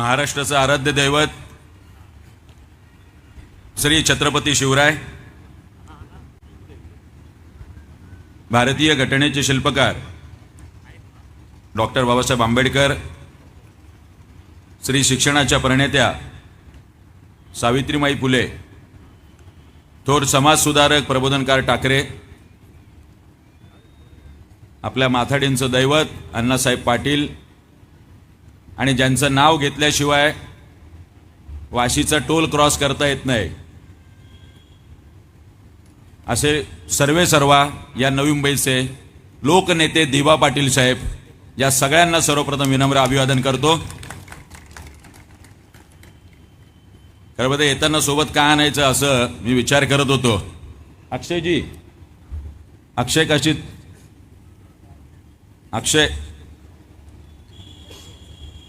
महाराष्ट्राचं आराध्य दैवत श्री छत्रपती शिवराय, भारतीय घटनेचे शिल्पकार डॉक्टर बाबासाहेब आंबेडकर, श्री शिक्षणाच्या प्रणेत्या सावित्रीमाई फुले, थोर समाजसुधारक प्रबोधनकार ठाकरे, आपल्या माथाडींचं दैवत अण्णासाहेब पाटील आणि ज्यांचं नाव घेतल्याशिवाय वाशीचा टोल क्रॉस करता येत नाही असे सर्वेसर्वा या नवी मुंबईचे लोकनेते दिवा पाटील साहेब, या सगळ्यांना सर्वप्रथम विनम्र अभिवादन करतो. खरं म्हणजे येताना सोबत का आणायचं असं मी विचार करत होतो. अक्षयजी, अक्षय काशीत, अक्षय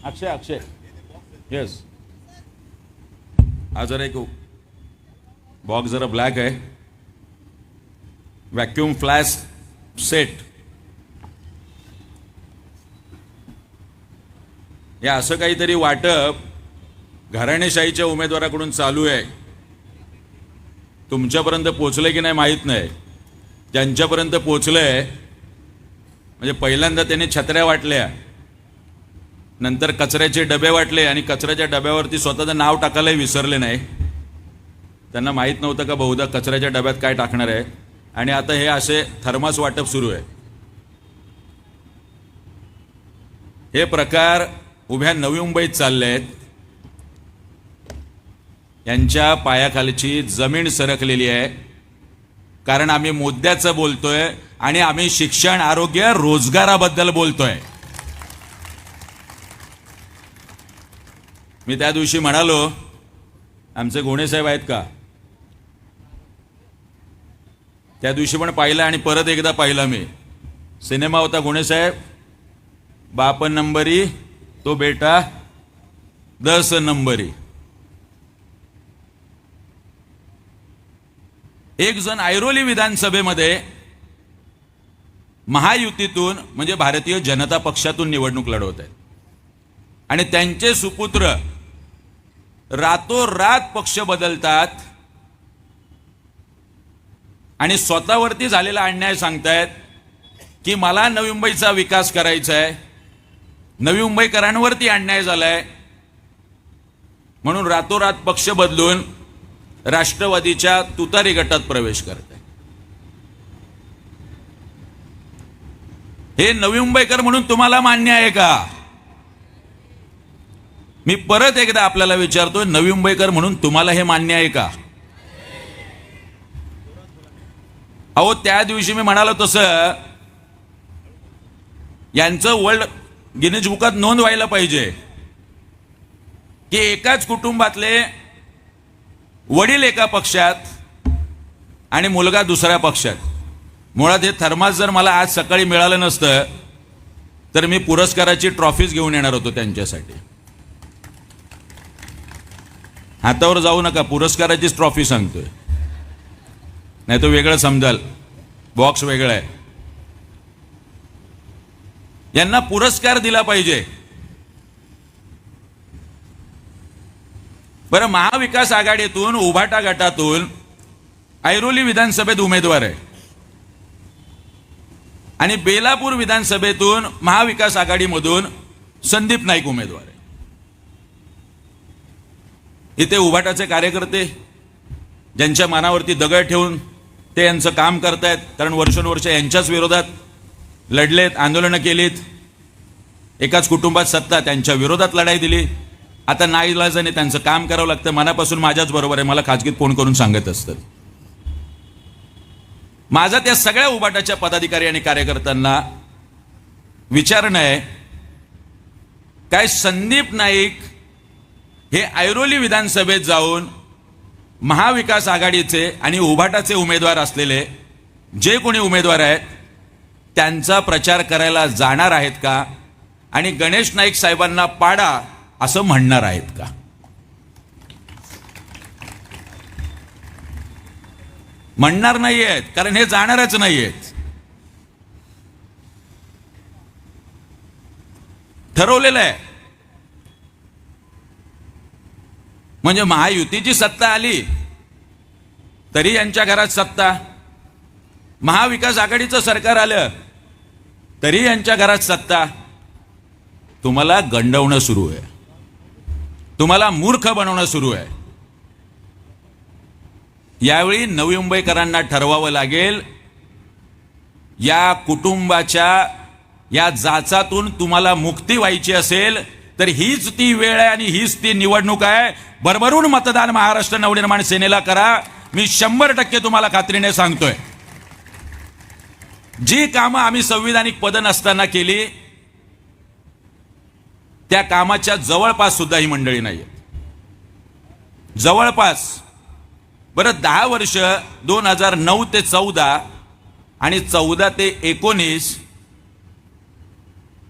अक्षय अक्षय येस, हा जरा एक बॉक्स जरा ब्लॅक आहे, वॅक्यूम फ्लॅश सेट, या असं काहीतरी वाटप घराणेशाहीच्या उमेदवाराकडून चालू आहे. तुमच्यापर्यंत पोचलंय की नाही माहीत नाही. ज्यांच्यापर्यंत पोचलंय म्हणजे पहिल्यांदा त्यांनी छत्र्या वाटल्या, नंतर कचऱ्याचे डबे वाटले आणि कचऱ्याच्या डब्यावरती स्वतःचं नाव टाकायलाही विसरले नाही. त्यांना माहीत नव्हतं का बहुधा कचऱ्याच्या डब्यात काय टाकणार आहे. आणि आता हे असे थर्मास वाटप सुरू आहे. हे प्रकार उभ्या नवी मुंबईत चालले आहेत. यांच्या पायाखालची जमीन सरकलेली आहे, कारण आम्ही मुद्द्याचं बोलतोय आणि आम्ही शिक्षण, आरोग्य, रोजगाराबद्दल बोलतोय. मी त्या दिवशी म्हणालो, आमचे घोणे साहेब आहेत का, त्या दिवशी पण पाहिला आणि परत एकदा पाहिला मी. सिनेमा होता घोणे साहेब, बाप नंबरी तो बेटा 10 नंबरी. एक जण ऐरोली विधानसभेमध्ये महायुतीतून म्हणजे भारतीय जनता पक्षातून निवडणूक लढवत आहेत आणि त्यांचे सुपुत्र रातोरात पक्ष बदलतात आणि स्वतःवरती झालेला अन्याय सांगतायत की मला नवी मुंबईचा विकास करायचा आहे, नवी मुंबईकरांवरती अन्याय झालाय, म्हणून रातोरात पक्ष बदलून राष्ट्रवादीच्या तुतारी गटात प्रवेश करत आहे. हे नवी मुंबईकर म्हणून तुम्हाला मान्य आहे का? मी परत एकदा आपल्याला विचारतोय, नवी मुंबईकर म्हणून तुम्हाला हे मान्य आहे का? अहो, त्या दिवशी मी म्हणालो तसं यांचं वर्ल्ड गिनीज बुकात नोंद व्हायला पाहिजे की एकाच कुटुंबातले वडील एका पक्षात आणि मुलगा दुसऱ्या पक्षात. मुळात हे थर्मास जर मला आज सकाळी मिळालं नसतं तर मी पुरस्काराची ट्रॉफीज घेऊन येणार होतो त्यांच्यासाठी. हातावर जाऊ नका, पुरस्काराचीच ट्रॉफी सांगतोय, नाही तो वेगळं समजाल, बॉक्स वेगळा आहे. यांना पुरस्कार दिला पाहिजे. बरं, महाविकास आघाडीतून उभाटा गटातून ऐरोली विधानसभेत उमेदवार आहे आणि बेलापूर विधानसभेतून महाविकास आघाडीमधून संदीप नाईक उमेदवार आहे. इथे उभाटाचे कार्यकर्ते ज्यांच्या मनावरती दगड ठेवून ते यांचं काम करतायत, कारण वर्षानुवर्ष यांच्याच विरोधात लढलेत, आंदोलनं केलीत, एकाच कुटुंबात सत्ता, त्यांच्या विरोधात लढाई दिली. आता नाईलाजाने त्यांचं काम करावं लागतं. मनापासून माझ्याच बरोबर आहे, मला खाजगीत फोन करून सांगत असतात. माझा त्या सगळ्या उभाटाच्या पदाधिकारी आणि कार्यकर्त्यांना विचारणं आहे, काय संदीप नाईक हे ऐरोली विधानसभेत जाऊन महाविकास आघाडीचे आणि उभाटाचे उमेदवार असलेले जे कोणी उमेदवार आहेत त्यांचा प्रचार करायला जाणार आहेत का आणि गणेश नाईक साहेबांना पाडा असं म्हणणार आहेत का? म्हणणार नाही आहेत, कारण हे जाणारच नाही आहेत. ठरवलेलं आहे. म्हणजे महायुतीची सत्ता आली तरी यांच्या घरात सत्ता, महाविकास आघाडीचं सरकार आलं तरी यांच्या घरात सत्ता. तुम्हाला गंडवणं सुरू आहे, तुम्हाला मूर्ख बनवणं सुरू आहे. यावेळी नवी मुंबईकरांना ठरवावं लागेल, या कुटुंबाच्या या जाचातून तुम्हाला मुक्ती व्हायची असेल तर हीच ती वेळ आहे आणि हीच ती निवडणूक आहे. भरभरून मतदान महाराष्ट्र नवनिर्माण सेनेला करा. मी 100% तुम्हाला खात्रीने सांगतोय. जी कामं आम्ही संविधानिक पद नसताना केली त्या कामाच्या जवळपास सुद्धा ही मंडळी नाहीये. जवळपास. बरं, 10 वर्ष 2009 ते 14 आणि 14 ते 19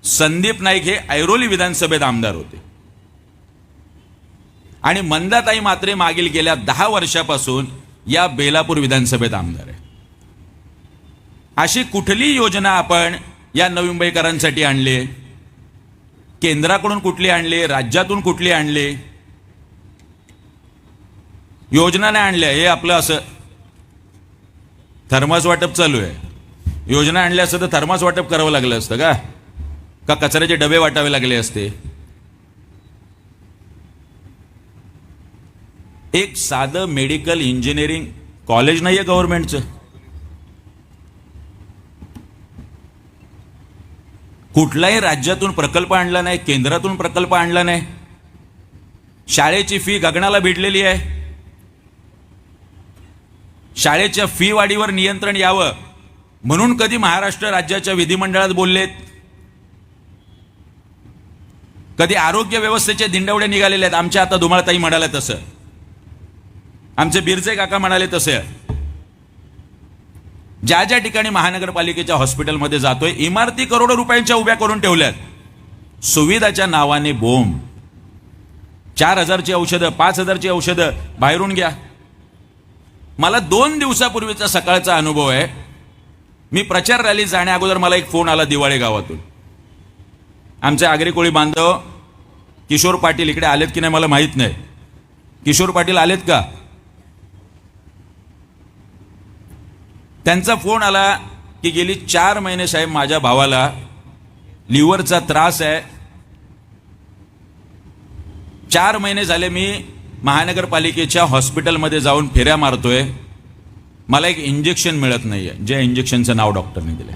संदीप नाईक हे ऐरोली विधानसभेत आमदार होते आणि मंदाताई मात्रे मागील गेल्या 10 वर्षापासून या बेलापूर विधानसभेत आमदार आहे. अशी कुठली योजना आपण या नवी मुंबईकरांसाठी आणली? केंद्राकडून कुठली आणली, राज्यातून कुठली आणली? योजना नाही आणल्या. हे आपलं असं थर्मास वाटप चालू आहे. योजना आणल्या असतं तर थर्मास वाटप करावं लागलं असतं का कचऱ्याचे डबे वाटावे लागले असते? एक साधं मेडिकल इंजिनिअरिंग कॉलेज नाहीये गव्हर्नमेंटचं. कुठलाही राज्यातून प्रकल्प आणला नाही, केंद्रातून प्रकल्प आणला नाही. शाळेची फी गगनाला भिडलेली आहे. शाळेच्या फी वाढीवर नियंत्रण यावं म्हणून कधी महाराष्ट्र राज्याच्या विधिमंडळात बोललेत? कधी आरोग्य व्यवस्थेचे दिंडवडे निघालेले आहेत? आमच्या आता धुमाळताई म्हणाले तसं, आमचे बिरचे काका म्हणाले तसे. ज्या ज्या ठिकाणी महानगरपालिकेच्या हॉस्पिटलमध्ये जातोय इमारती करोडो रुपयांच्या उभ्या करून ठेवल्यात. सुविधाच्या नावाने बोंब. 4,000ची औषधं, 5,000ची औषधं बाहेरून घ्या. मला 2 दिवसापूर्वीचा सकाळचा अनुभव आहे. मी प्रचार रॅली जाण्या अगोदर मला एक फोन आला दिवाळे गावातून. आमचे आगरी कोळी बांधव किशोर पाटील इकडे आलेत की नाही मला माहित नाही. किशोर पाटील आलेत का? त्यांचा फोन आला की गेली 4 महिने साहेब माझ्या भावाला लिव्हरचा त्रास आहे. 4 महिने झाले मी महानगरपालिकेच्या हॉस्पिटलमध्ये जाऊन फेऱ्या मारतोय. मला एक इंजेक्शन मिळत नाहीये, जे इंजेक्शनचं नाव डॉक्टरने दिले.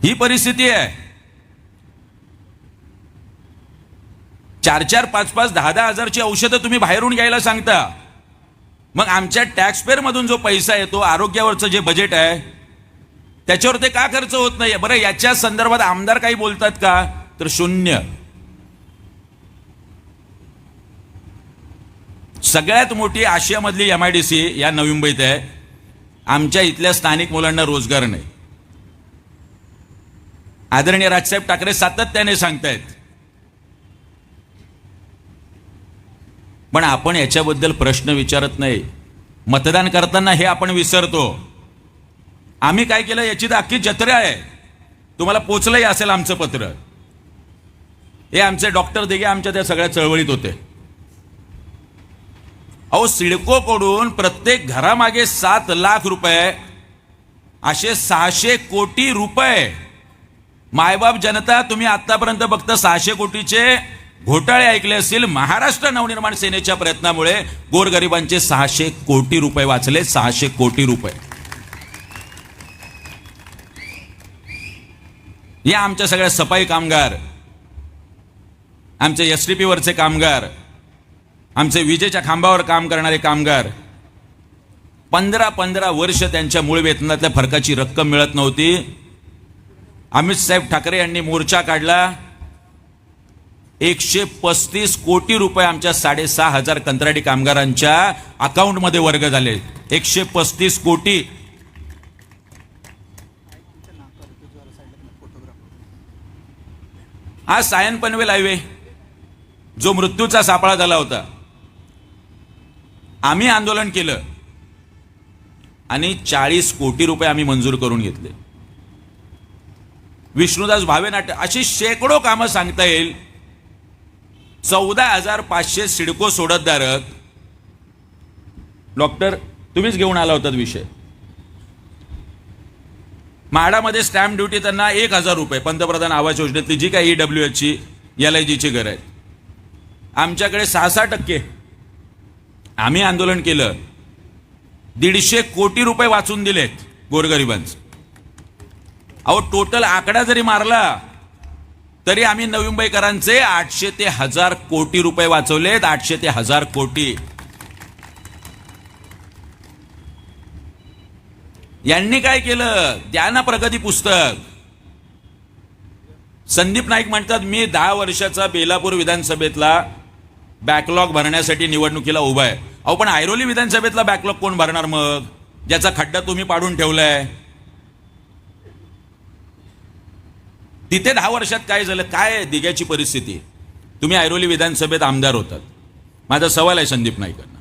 ही परिस्थिती आहे. 4-4, 5-5, 10-10 हजारची औषधं तुम्ही बाहेरून घ्यायला सांगता. मग आमच्या टॅक्सपेअर मधून जो पैसा येतो, आरोग्यावरचं जे बजेट आहे त्याच्यावर ते का खर्च होत नाही? बरं, याच्या संदर्भात आमदार काही बोलतात का? तर शून्य. सगळ्यात मोठी आशियामधली MIDC या नवी मुंबईत आहे. आमच्या इथल्या स्थानिक मुलांना रोजगार नाही. आदरणीय राजसाहेब ठाकरे सातत्याने सांगतायत, पण आपण याच्याबद्दल प्रश्न विचारत नाही. मतदान करताना हे आपण विसरतो. आम्ही काय केलं याची तर अख्खी जत्रा आहे. तुम्हाला पोचलंही असेल आमचं पत्र. हे आमचे डॉक्टर दिघे आमच्या त्या सगळ्या चळवळीत होते. अहो, सिडकोकडून प्रत्येक घरामागे 7 लाख रुपये, असे 600 कोटी रुपये. मायबाप जनता, तुम्ही आतापर्यंत फक्त 600 कोटीचे घोटाळे ऐकले असतील. महाराष्ट्र नवनिर्माण सेनेच्या प्रयत्नामुळे गोरगरिबांचे 600 कोटी रुपये वाचले. 600 कोटी रुपये. या आमच्या सगळ्या सफाई कामगार, आमचे STP वरचे कामगार, आमचे विजेच्या खांबावर काम करणारे कामगार, 15-15 वर्ष त्यांच्या मूळ वेतनातल्या फरकाची रक्कम मिळत नव्हती. अमित साहेब ठाकरे यांनी मोर्चा काढला. 135 कोटी रुपये आमच्या 6,500 कंत्राटी कामगारांच्या अकाउंटमध्ये वर्ग झाले. 135 कोटी. हा सायन पनवेल हायवे जो मृत्यूचा सापळा झाला होता, आम्ही आंदोलन केलं आणि 40 कोटी रुपये आम्ही मंजूर करून घेतले. विष्णुदास भावे नाट्य, अशी शेकडो कामं सांगता येईल. 14,500 सिडको सोडतधारक. डॉक्टर तुम्हीच घेऊन आला होतात विषय. म्हाडामध्ये स्टॅम्प ड्युटी त्यांना 1,000 रुपये, पंतप्रधान आवास योजनेतली जी काही EWHची LIGची घर आहे. आमच्याकडे 6-6%. आम्ही आंदोलन केलं, 150 कोटी रुपये वाचून दिलेत गोरगरिबांचे. अहो टोटल आकडा जरी मारला तरी आम्ही नवी मुंबईकरांचे 800 ते 1000 कोटी रुपये वाचवलेत. 800 ते 1000 कोटी. यांनी काय केलं? द्या ना प्रगती पुस्तक. संदीप नाईक म्हणतात मी 10 वर्षाचा बेलापूर विधानसभेतला बॅकलॉग भरण्यासाठी निवडणुकीला उभा आहे. अहो पण ऐरोली विधानसभेतला बॅकलॉग कोण भरणार मग, ज्याचा खड्डा तुम्ही पाडून ठेवलाय? तिथे 10 वर्षात काय झालं? काय दिग्याची परिस्थिती? तुम्ही ऐरोली विधानसभेत आमदार होतात. माझा सवाल आहे संदीप नाईकांना,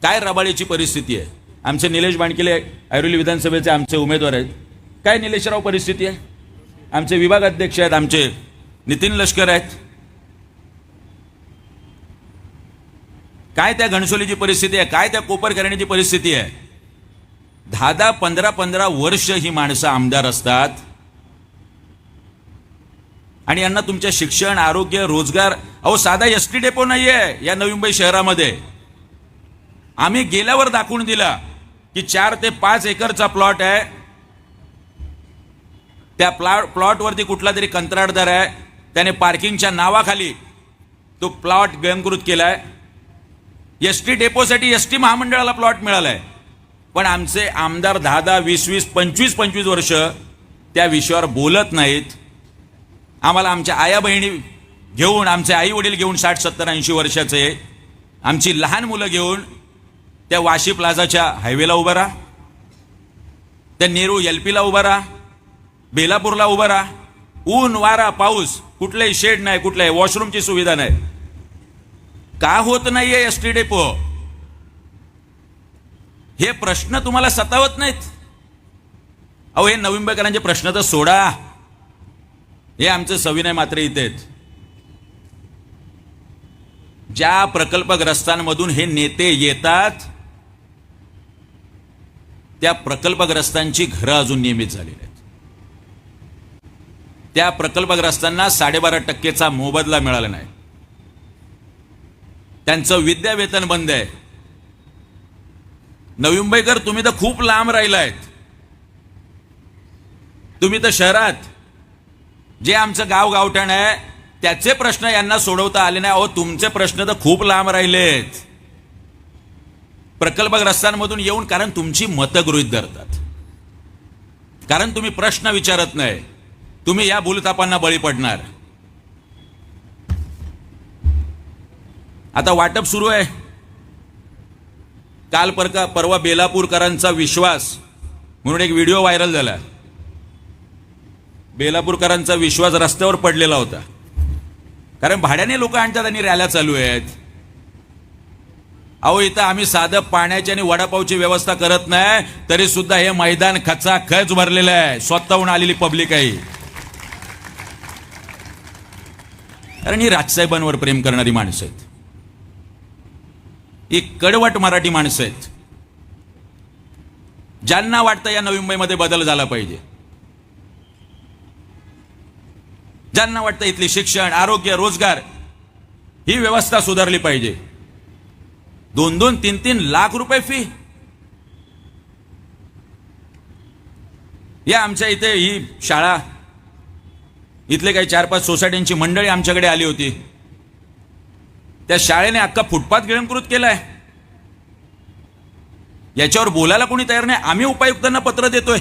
काय रबाळीची परिस्थिती आहे? आमचे निलेश बाणकिले ऐरोली विधानसभेचे आमचे उमेदवार आहेत. काय निलेशराव परिस्थिती आहे? आमचे विभाग अध्यक्ष आहेत, आमचे नितीन लष्कर आहेत. काय त्या घणसोलीची परिस्थिती आहे? काय त्या कोपरकर्णीची परिस्थिती आहे? 10-10, 15-15 वर्ष ही माणसं आमदार असतात आणि यांना तुमच्या शिक्षण, आरोग्य, रोजगार, अहो साधा एसटी डेपो नाहीये या नवी मुंबई शहरामध्ये. आम्ही गेल्यावर दाखवून दिला की 4 ते 5 एकरचा प्लॉट आहे. त्या प्लॉटवरती कुठला तरी कंत्राटदार आहे, त्याने पार्किंगच्या नावाखाली तो प्लॉट गिळंकृत केलाय. एसटी डेपोसाठी एसटी महामंडळाला प्लॉट मिळालाय. पण आमचे आमदार 10-10, 20-20, 25-25 वर्ष त्या विषयावर बोलत नाहीत. आम्हाला आमच्या आया बहिणी घेऊन, आमचे आई वडील घेऊन 60, 70, 80 वर्षाचे, आमची लहान मुलं घेऊन त्या वाशी प्लाझाच्या हायवेला उभं राहा, त्या नेहरू LPला उभं राहा, बेलापूरला उभं राहा. ऊन वारा पाऊस, कुठलाही शेड नाही, कुठल्याही वॉशरूमची सुविधा नाही. का होत नाहीये एसटी डेपो? हे प्रश्न तुम्हाला सतावत नाहीत? अहो हे नवी मुंबईकरांचे प्रश्न तर सोडा. हे आमचे सविनय मात्र इथे आहेत. ज्या प्रकल्पग्रस्तांमधून हे नेते येतात त्या प्रकल्पग्रस्तांची घरं अजून नियमित झालेली आहेत. त्या प्रकल्पग्रस्तांना 12.5%चा मोबदला मिळाला नाही. त्यांचं विद्यावेतन बंद आहे. नवी मुंबईकर तुम्ही तर खूप लांब राहिलायत. तुम्ही तर शहरात, जे आमचं गाव गावठाण आहे त्याचे प्रश्न यांना सोडवता आले नाही. अहो तुमचे प्रश्न तर खूप लांब राहिलेत प्रकल्पग्रस्तांमधून येऊन. कारण तुमची मतं गृहीत धरतात, कारण तुम्ही प्रश्न विचारत नाही. तुम्ही या भूलथापांना बळी पडणार. आता वाटप सुरू आहे. काल परवा बेलापूरकरांचा विश्वास म्हणून एक व्हिडिओ व्हायरल झाला. बेलापूरकरांचा विश्वास रस्त्यावर पडलेला होता, कारण भाड्याने लोक आणतात आणि रॅल्या चालू आहेत. अहो इथं आम्ही साधं पाण्याची आणि वडापावची व्यवस्था करत नाही, तरी सुद्धा हे मैदान खचाखच भरलेलं आहे. स्वतःहून आलेली पब्लिक आहे. कारण ही राजसाहेबांवर प्रेम करणारी माणसं आहेत. ही कडवट मराठी माणसं आहेत, ज्यांना वाटतं या नवी मुंबईमध्ये बदल झाला पाहिजे, ज्यांना वाटतं इथली शिक्षण, आरोग्य, रोजगार ही व्यवस्था सुधारली पाहिजे. 2-2, 3-3 लाख रुपये फी. या आमच्या इथे ही शाळा, इथले काही 4-5 सोसायट्यांची मंडळी आमच्याकडे आली होती. त्या शाळेने अख्खा फुटपाथ गिळंकृत केलाय. याच्यावर बोलायला कोणी तयार नाही. आम्ही उपायुक्तांना पत्र देतोय,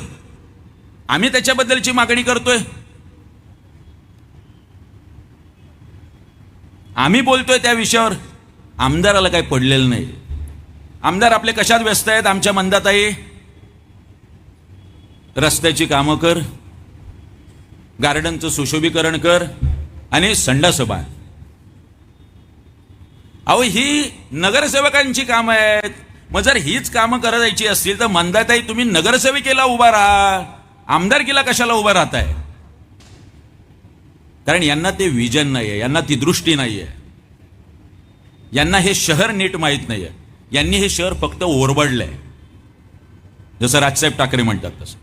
आम्ही त्याच्याबद्दलची मागणी करतोय, आम्ही बोलतोय त्या विषयावर. आमदाराला काही पडलेलं नाही. आमदार आपले कशात व्यस्त आहेत? आमच्या मंदाताई रस्त्याची कामं कर, गार्डनचं सुशोभीकरण कर आणि संडासबा. अहो ही नगरसेवकांची कामं आहेत. मग जर हीच कामं करायची असतील तर मंदाताई तुम्ही नगरसेविकेला उभा राहा, आमदारकीला कशाला उभा राहताय? कारण यांना ते विजन नाही आहे, यांना ती दृष्टी नाही आहे, यांना हे शहर नीट माहीत नाही आहे. यांनी हे शहर फक्त ओरबडलंय, जसं राजसाहेब ठाकरे म्हणतात तसं.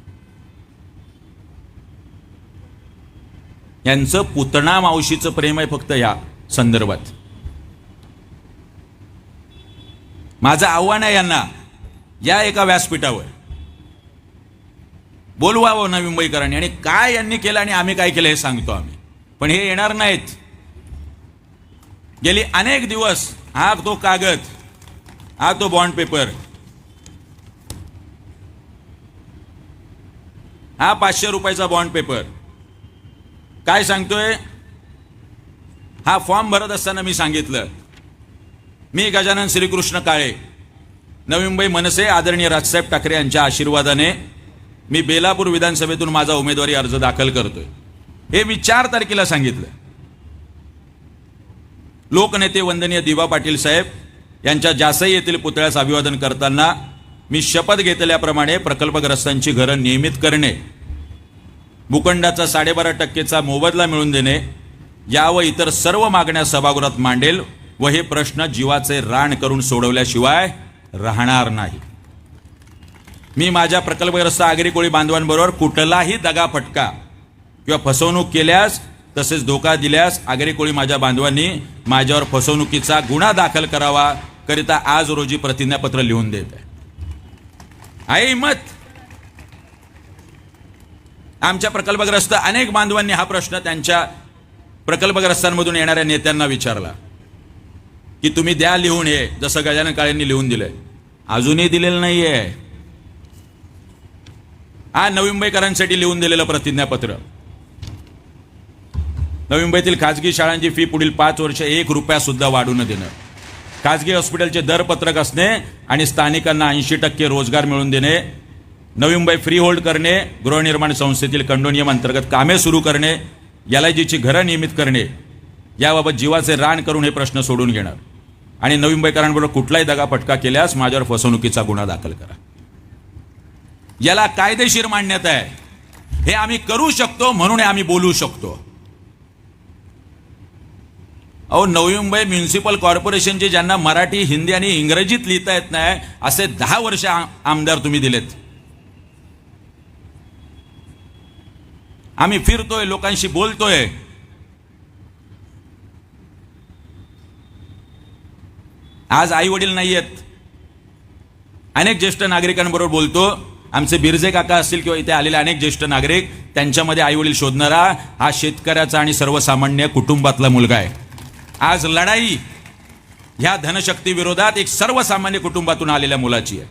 यांचं पुतणा मावशीचं प्रेम आहे फक्त या संदर्भात. माझं आव्हान आहे यांना, या एका व्यासपीठावर बोलवावं नवी मुंबईकरांनी, आणि काय यांनी केलं आणि आम्ही काय केलं हे सांगतो आम्ही. पण हे येणार नाहीत. गेली अनेक दिवस हा तो कागद, हा तो बॉन्ड पेपर, हा 500 रुपयाचा बॉन्ड पेपर काय सांगतोय. हा फॉर्म भरत असताना मी सांगितलं, मी गजानन श्रीकृष्ण काळे, नवी मुंबई मनसे आदरणीय राजसाहेब ठाकरे यांच्या आशीर्वादाने मी बेलापूर विधानसभेतून माझा उमेदवारी अर्ज दाखल करतोय. हे मी 4 तारखेला सांगितलं. लोकनेते वंदनीय दिवा पाटील साहेब यांच्या जासई येथील पुतळ्यास अभिवादन करताना मी शपथ घेतल्याप्रमाणे प्रकल्पग्रस्तांची घरं नियमित करणे, भूखंडाचा 12.5% मोबदला मिळवून देणे, या व इतर सर्व मागण्या सभागृहात मांडेल व हे प्रश्न जीवाचे रान करून सोडवल्याशिवाय राहणार नाही. मी माझ्या प्रकल्पग्रस्त आगरी कोळी बांधवांबरोबर कुठलाही दगाफटका किंवा फसवणूक केल्यास तसेच धोका दिल्यास आगरी कोळी माझ्या बांधवांनी माझ्यावर फसवणुकीचा गुन्हा दाखल करावा करिता आज रोजी प्रतिज्ञापत्र लिहून देत आहे. हिम्मत. आमच्या प्रकल्पग्रस्त अनेक बांधवांनी हा प्रश्न त्यांच्या प्रकल्पग्रस्तांमधून येणाऱ्या नेत्यांना विचारला की तुम्ही द्या लिहून, हे जसं गजानन काळेंनी लिहून दिलंय. अजूनही दिलेलं नाहीये. हा नवी मुंबईकरांसाठी लिहून दिलेलं प्रतिज्ञापत्र. नवी मुंबईतील खाजगी शाळांची फी पुढील 5 वर्ष 1 रुपया सुद्धा वाढू न देणं, खाजगी हॉस्पिटलचे दरपत्रक असणे आणि स्थानिकांना 80% रोजगार मिळवून देणे, नवी मुंबई फ्री होल्ड करणे, गृहनिर्माण संस्थेतील कंडोनियम अंतर्गत कामे सुरू करणे, LIGची घरं नियमित करणे, याबाबत जीवाचे रान करून हे प्रश्न सोडून घेणार आणि नवी मुंबईकरांबरोबर कुठलाही दगाफटका केल्यास माझ्यावर फसवणुकीचा गुन्हा दाखल करा. याला कायदेशीर मान्यता आहे. हे आम्ही करू शकतो म्हणून आम्ही बोलू शकतो. अहो, नवी मुंबई म्युन्सिपल कॉर्पोरेशनचे ज्यांना मराठी, हिंदी आणि इंग्रजीत लिहिता येत नाही असे 10 वर्ष आमदार तुम्ही दिलेत. आम्ही फिरतोय, लोकांशी बोलतोय. आज आई वडील नाही आहेत, अनेक ज्येष्ठ नागरिकांबरोबर बोलतो. आमचे बिरजे काका असतील किंवा इथे आलेले अनेक ज्येष्ठ नागरिक, त्यांच्यामध्ये आई वडील शोधणारा हा शेतकऱ्याचा आणि सर्वसामान्य कुटुंबातला मुलगा आहे. आज लढाई ह्या धनशक्ती विरोधात एक सर्वसामान्य कुटुंबातून आलेल्या मुलाची आहे.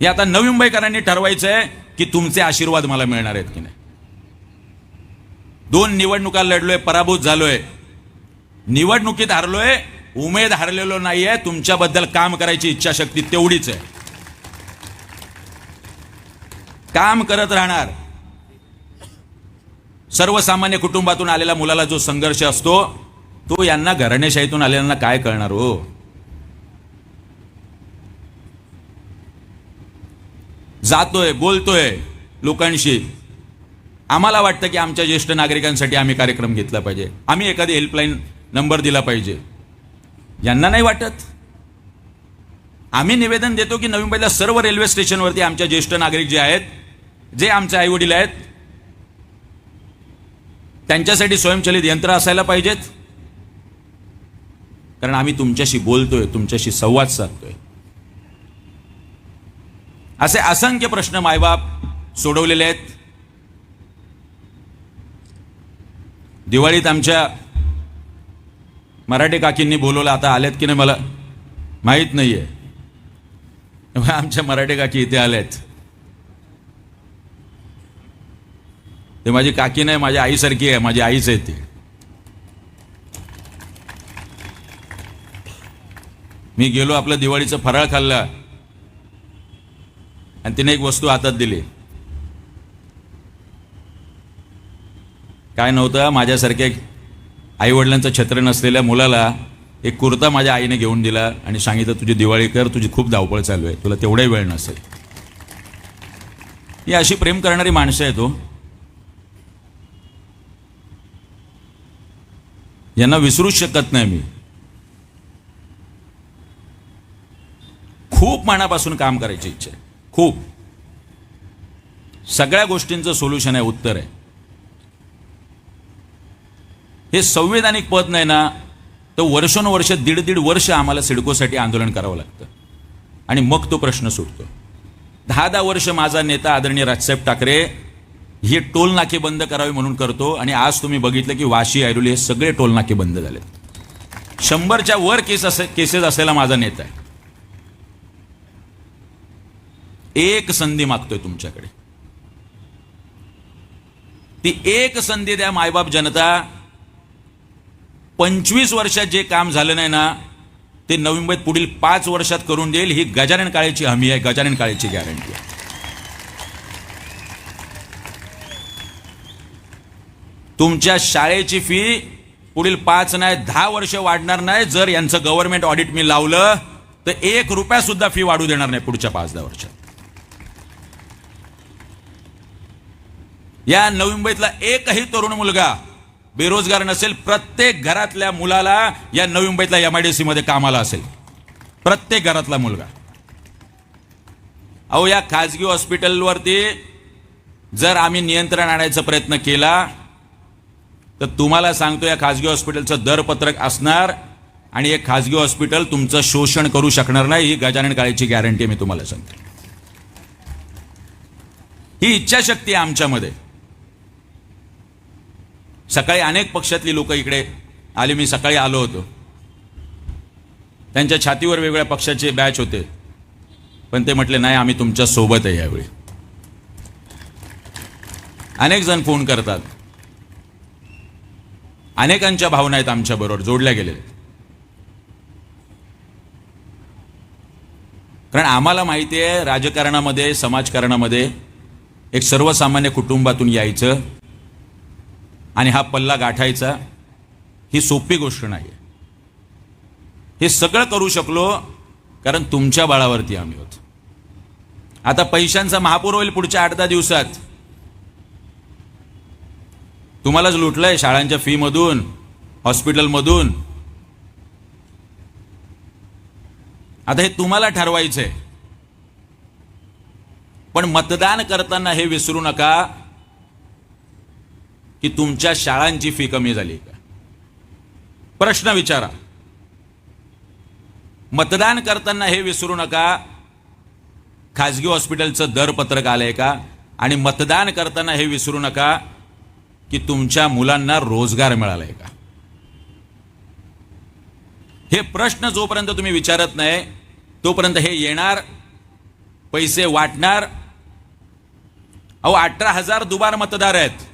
हे आता नवी मुंबईकरांनी ठरवायचं आहे की तुमचे आशीर्वाद मला मिळणार आहेत की नाही. 2 निवडणुका लढलोय, पराभूत झालोय, निवडणुकीत हारलोय, उमेद हारलेलो नाहीये. तुमच्याबद्दल काम करायची इच्छाशक्ती तेवढीच आहे. काम करत राहणार. सर्वसामान्य कुटुंबातून आलेल्या मुलाला जो संघर्ष असतो तो यांना घराणेशाहीतून आलेल्यांना काय कळणार हो. जातोय, बोलतोय लोकांशी. आम्हाला वाटतं की आमच्या ज्येष्ठ नागरिकांसाठी आम्ही कार्यक्रम घेतला पाहिजे, आम्ही एखादी हेल्पलाईन नंबर दिला पाहिजे. यांना नाही वाटत. आम्ही निवेदन देतो की नवी मुंबईला सर्व रेल्वे स्टेशनवरती आमच्या ज्येष्ठ नागरिक जे आहेत, जे आमचे आई वडील आहेत, त्यांच्यासाठी स्वयंचलित यंत्र असायला पाहिजेत. कारण आम्ही तुमच्याशी बोलतोय, तुमच्याशी संवाद साधतोय. असे असंख्य प्रश्न मायबाप सोडवलेले आहेत. दिवाळीत आमच्या मराठी काकींनी बोलवलं, आता आलेत की नाही मला माहीत नाहीये. आमच्या मराठी काकी इथे आल्यात. ते माझी काकी नाही, माझ्या आईसारखी आहे, माझी आईच आहे ती. मी गेलो, आपलं दिवाळीचं फराळ खाल्ला आणि तिने एक वस्तू हातात दिली. काय नव्हतं, माझ्यासारख्या आईवडिलांचं छत्र नसलेल्या मुलाला एक कुर्ता माझ्या आईने घेऊन दिला आणि सांगितलं, तुझी दिवाळी कर, तुझी खूप धावपळ चालू आहे, तुला तेवढाही वेळ नसेल. ही अशी प्रेम करणारी माणसं आहेत. यांना विसरूच शकत नाही मी. खूप मनापासून काम करायची इच्छा आहे, खूप. सगळ्या गोष्टींचं सोल्युशन आहे, उत्तर आहे. हे संवैधानिक पद नाही ना, तर वर्षोनवर्ष, दीड वर्ष आम्हाला सिडकोसाठी आंदोलन करावं लागतं आणि मग तो प्रश्न सुटतो. 10 वर्ष माझा नेता आदरणीय राजसाहेब ठाकरे हे टोल नाके बंद करावे म्हणून करतो, आणि आज तुम्ही बघितलं की वाशी, ऐरोली हे सगळे टोल नाके बंद झाले. 100च्या वर केसेस असलेला माझा नेता आहे. एक संधी मागतोय तुमच्याकडे, ती एक संधी द्या. मायबाप जनता, 25 वर्षात जे काम झालं नाही ना, ते नवी मुंबईत पुढील 5 वर्षात करून देईल. ही गजानन काळेची हमी आहे, गजानन काळेची गॅरंटी आहे. तुमच्या शाळेची फी पुढील 5 नाही 10 वर्ष वाढणार नाही. जर यांचं गव्हर्नमेंट ऑडिट मी लावलं तर 1 रुपया सुद्धा फी वाढू देणार नाही पुढच्या 5-10 वर्षात. या नवी मुंबईतला एकही तरुण मुलगा बेरोजगार नसेल. प्रत्येक घरातल्या मुलाला या नवी मुंबईतला MIDC मध्ये कामाला असेल, प्रत्येक घरातला मुलगा. अहो, या खाजगी हॉस्पिटलवरती जर आम्ही नियंत्रण आणायचा प्रयत्न केला तर तुम्हाला सांगतो, या खाजगी हॉस्पिटलचं दरपत्रक असणार आणि एक खाजगी हॉस्पिटल तुमचं शोषण करू शकणार नाही. ही गजानन काळेची गॅरंटी मी तुम्हाला सांगतो. ही इच्छाशक्ती आहे आमच्यामध्ये. सकाळी अनेक पक्षातली लोक इकडे आले, मी सकाळी आलो होतो. त्यांच्या छातीवर वेगवेगळ्या पक्षाचे बॅच होते, पण ते म्हटले नाही, आम्ही तुमच्या सोबत आहे यावेळी. अनेक जण फोन करतात, अनेकांच्या भावना आहेत आमच्या बरोबर जोडल्या गेलेल्या. कारण आम्हाला माहिती आहे, राजकारणामध्ये, समाजकारणामध्ये एक सर्वसामान्य कुटुंबातून यायचं आणि हा पल्ला गाठायचा ही सोपी गोष्ट नाही. हे सगळं करू शकलो कारण तुमच्या बळावरती आम्ही होतो. आता पैशांचा महापूर होईल पुढच्या 8-10 दिवसात. तुम्हालाच लुटलंय शाळांच्या फी मधून, हॉस्पिटलमधून. आता हे तुम्हाला ठरवायचंय. पण मतदान करताना हे विसरू नका की तुमच्या शाळांची फी कमी झाली का. प्रश्न विचारा. मतदान करताना हे विसरू नका, खाजगी हॉस्पिटलचं दरपत्रक आलंय का. आणि मतदान करताना हे विसरू नका की तुमच्या मुलांना रोजगार मिळालाय का. हे प्रश्न जोपर्यंत तुम्ही विचारत नाही तोपर्यंत हे येणार, पैसे वाटणार. अहो, 18,000 दुबार मतदार आहेत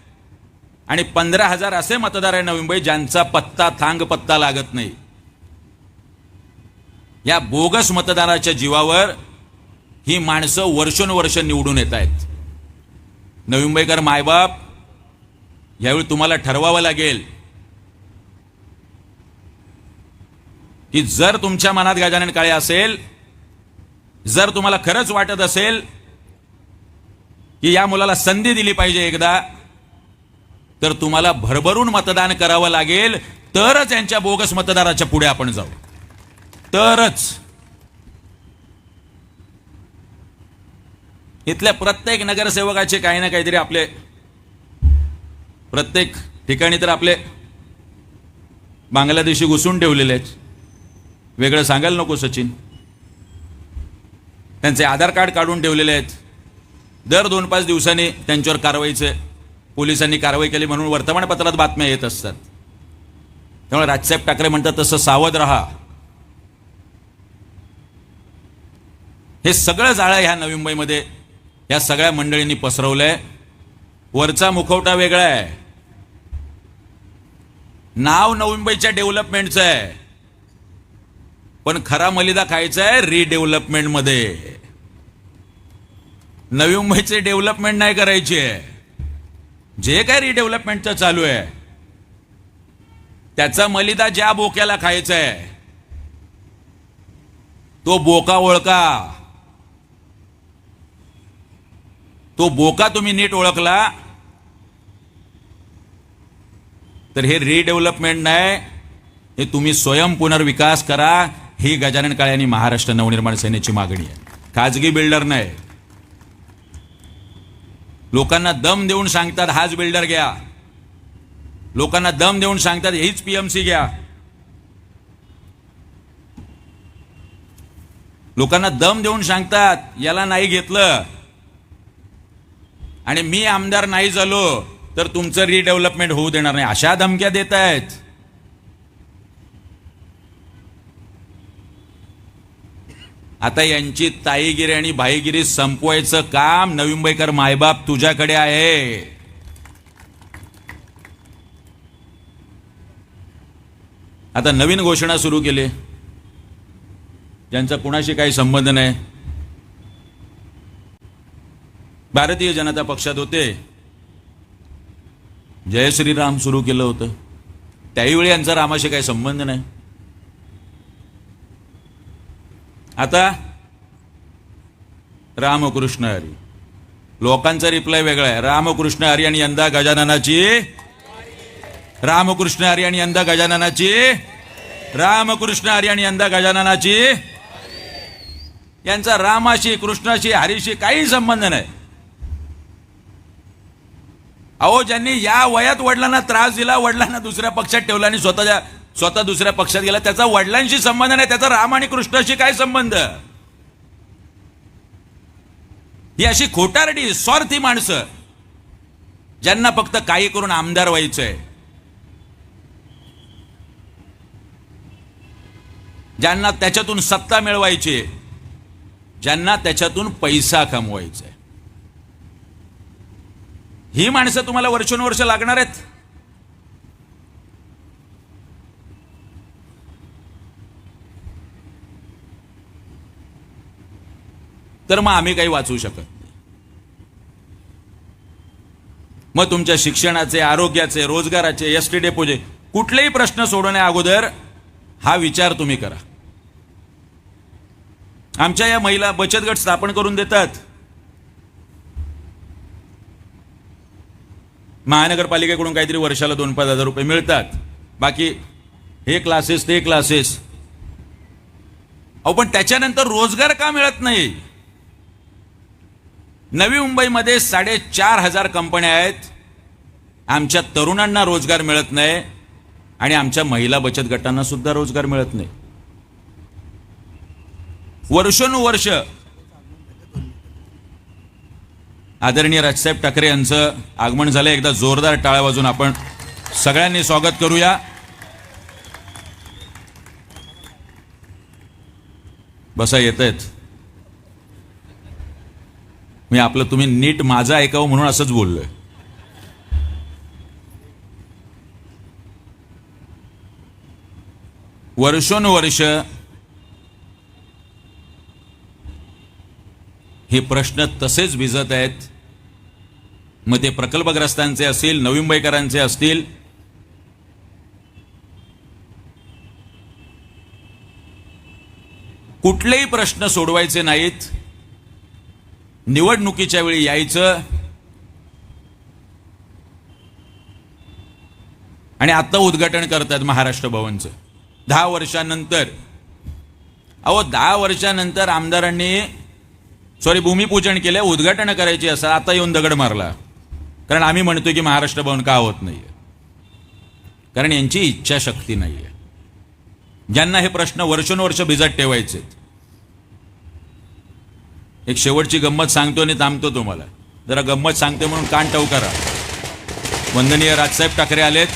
आणि 15,000 असे मतदार आहे नवी मुंबई ज्यांचा पत्ता, थांग पत्ता लागत नाही. या बोगस मतदाराच्या जीवावर ही माणसं वर्षोनवर्ष निवडून येत आहेत. नवी मुंबईकर मायबाप, यावेळी तुम्हाला ठरवावं लागेल की जर तुमच्या मनात गजानन काळे असेल, जर तुम्हाला खरंच वाटत असेल की या मुलाला संधी दिली पाहिजे एकदा, तर तुम्हाला भरभरून मतदान करावं लागेल. तरच यांच्या बोगस मतदाराच्या पुढे आपण जाऊ, तरच. इथल्या प्रत्येक नगरसेवकाचे काही ना काहीतरी, आपले प्रत्येक ठिकाणी तर आपले बांगलादेशी घुसून ठेवलेले आहेत. वेगळं सांगायला नको सचिन. त्यांचे आधार कार्ड काढून ठेवलेले आहेत. दर 2-5 दिवसांनी त्यांच्यावर कारवाईचे, पोलिसांनी कारवाई केली म्हणून वर्तमानपत्रात बातम्या येत असतात. त्यामुळे राजसाहेब ठाकरे म्हणतात तसं सावध राहा. हे सगळं जाळं ह्या नवी मुंबईमध्ये या सगळ्या मंडळींनी पसरवलंय. वरचा मुखवटा वेगळा आहे, नाव नवी मुंबईच्या डेव्हलपमेंटचं आहे, पण खरा मलिदा खायचा आहे रिडेव्हलपमेंट मध्ये. नवी मुंबईचे डेव्हलपमेंट नाही करायची आहे. जे काय रिडेव्हलपमेंटचं चालू आहे त्याचा मलिदा ज्या बोक्याला खायचा आहे तो बोका ओळखा. तो बोका तुम्ही नीट ओळखला तर हे रिडेव्हलपमेंट नाही, हे तुम्ही स्वयं पुनर्विकास करा, ही गजानन काळे आणि महाराष्ट्र नवनिर्माण सेनेची मागणी आहे. खाजगी बिल्डर नाही. लोकांना दम देऊन सांगतात हाच बिल्डर घ्या, लोकांना दम देऊन सांगतात हीच पीएमसी घ्या, लोकांना दम देऊन सांगतात याला नाही घेतलं आणि मी आमदार नाही झालो तर तुमचं रिडेव्हलपमेंट होऊ देणार नाही, अशा धमक्या देत आहेत. आता यांची ताईगिरी आणि भाईगिरी संपवायचं काम नवी मुंबईकर मायबाप तुझ्याकडे आहे. आता नवीन घोषणा सुरू केली ज्यांचा कुणाशी काही संबंध नाही. भारतीय जनता पक्षात होते, जय श्रीराम सुरू केलं होतं, त्यावेळी यांचा रामाशी काही संबंध नाही. आता रामकृष्ण हरी. लोकांचा रिप्लाय वेगळा आहे. रामकृष्ण हरी आणि यंदा गजाननाची, रामकृष्ण हरी आणि यंदा गजाननाची, रामकृष्ण हरी आणि यंदा गजाननाची. यांचा रामाशी, कृष्णाशी, हरीशी काही संबंध नाही. अहो, ज्यांनी या वयात वडिलांना त्रास दिला, वडिलांना दुसऱ्या पक्षात ठेवला आणि स्वतः दुसऱ्या पक्षात गेला, त्याचा वडिलांशी संबंध नाही, त्याचा राम आणि कृष्णाशी काय संबंध? ही अशी खोटारडी स्वार्थी माणसं ज्यांना फक्त काही करून आमदार व्हायचंय, ज्यांना त्याच्यातून सत्ता मिळवायची, ज्यांना त्याच्यातून पैसा कमवायचा आहे, ही माणसं तुम्हाला वर्षोनवर्ष लागणार आहेत. तर मग आम्ही काही वाचू शकत नाही. मग तुमच्या शिक्षणाचे, आरोग्याचे, रोजगाराचे, एसटी डेपोचे कुठलेही प्रश्न सोडवण्या अगोदर हा विचार तुम्ही करा. आमच्या या महिला बचत गट स्थापन करून देतात. महानगरपालिकेकडून काहीतरी वर्षाला 2-5 हजार रुपये मिळतात. बाकी हे क्लासेस, ते क्लासेस. अहो, पण त्याच्यानंतर रोजगार का मिळत नाही? नवी मुंबईमध्ये 4,500 कंपन्या आहेत. आमच्या तरुणांना रोजगार मिळत नाही आणि आमच्या महिला बचत गटांना सुद्धा रोजगार मिळत नाही. वर्षोनुवर्ष आदरणीय राजसाहेब ठाकरे यांचं आगमन झालं. एकदा जोरदार टाळ्या वाजून आपण सगळ्यांनी स्वागत करूया. बसा, येत आहेत. मी आपलं तुम्ही नीट माझं ऐकावं म्हणून असंच बोललोय. वर्षोनुवर्ष हे प्रश्न तसेच भिजत आहेत. मग ते प्रकल्पग्रस्तांचे असतील, नवी मुंबईकरांचे असतील, कुठलेही प्रश्न सोडवायचे नाहीत. निवडणुकीच्या वेळी यायचं आणि आता उद्घाटन करतात महाराष्ट्र भवनचं 10 वर्षांनंतर. अहो, 10 वर्षांनंतर आमदारांनी भूमिपूजन केलं, उद्घाटन करायची असं आता येऊन दगड मारला. कारण आम्ही म्हणतोय की महाराष्ट्र भवन का होत नाहीये? कारण यांची इच्छाशक्ती नाहीये. ज्यांना हे प्रश्न वर्षोनवर्ष भिजत ठेवायचे. एक शेवटची गंमत सांगतो आणि थांबतो. तुम्हाला जरा गंमत सांगते म्हणून कान टव करा. वंदनीय राजसाहेब ठाकरे आलेत.